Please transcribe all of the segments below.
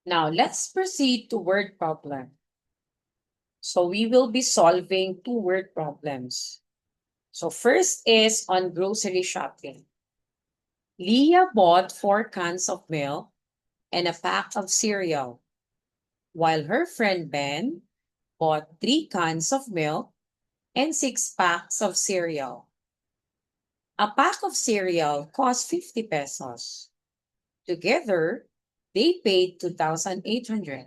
Now, let's proceed to word problem. So we will be solving two word problems. So first is on grocery shopping. Leah bought 4 cans of milk and a pack of cereal, while her friend Ben bought 3 cans of milk and 6 packs of cereal. A pack of cereal cost 50 pesos. Together, they paid 2,800.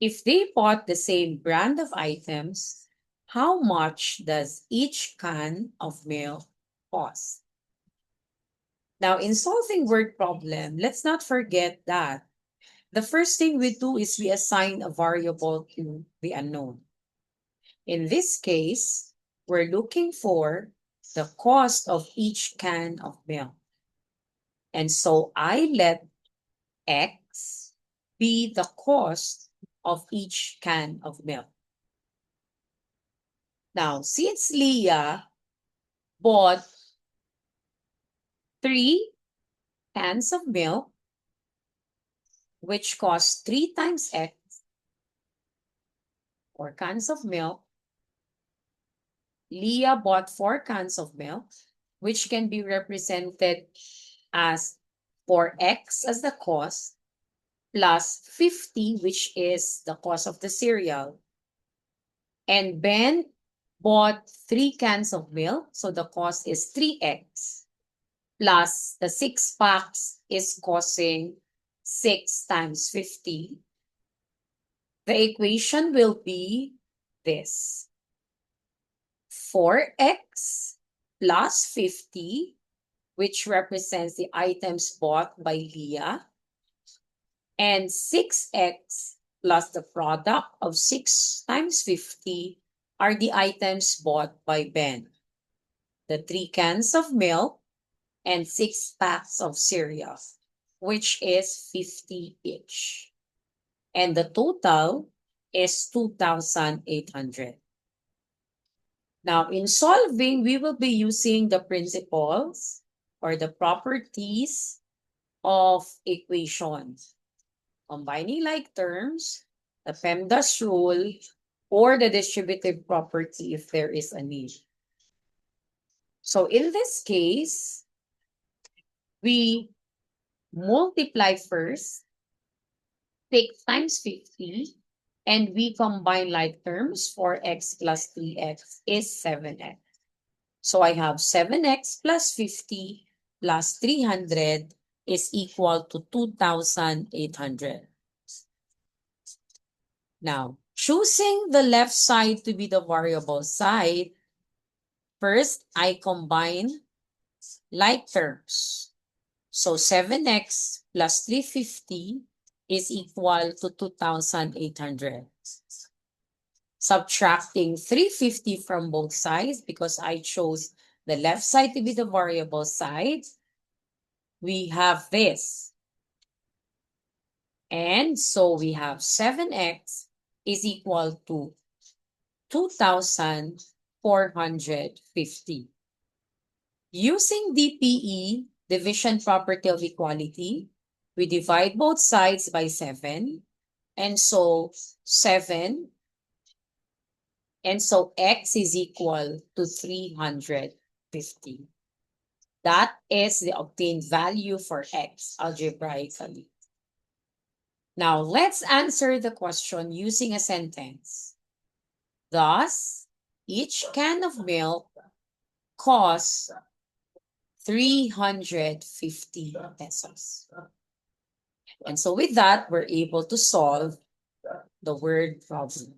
If they bought the same brand of items, how much does each can of milk cost? Now, in solving word problem, let's not forget that the first thing we do is we assign a variable to the unknown. In this case, we're looking for the cost of each can of milk. And so I let X be the cost of each can of milk. Now, since Leah bought 3 cans of milk, which cost 3 times X, or cans of milk, Leah bought 4 cans of milk, which can be represented as 4X as the cost, plus 50, which is the cost of the cereal. And Ben bought 3 cans of milk, so the cost is 3X, plus the 6 packs is costing 6 times 50. The equation will be this: 4X plus 50, which represents the items bought by Leah, and 6X plus the product of 6 times 50 are the items bought by Ben: the 3 cans of milk and 6 packs of cereal, which is 50 each. And the total is 2,800. Now, in solving, we will be using the principles or the properties of equations, combining like terms, the PEMDAS rule, or the distributive property if there is a need. So in this case, we multiply first 6 times 50, and we combine like terms. 4X plus 3X is 7X. So I have 7X plus 50 plus 300 is equal to 2,800. Now, choosing the left side to be the variable side, first I combine like terms. So 7X plus 350 is equal to 2,800. Subtracting 350 from both sides because I chose the left side to be the variable side, we have this. And so we have 7X is equal to 2,450. Using DPE, division property of equality, we divide both sides by 7. And so 7. And so X is equal to 350. That is the obtained value for X algebraically. Now, let's answer the question using a sentence. Thus, each can of milk costs 350 pesos. And so with that, we're able to solve the word problem.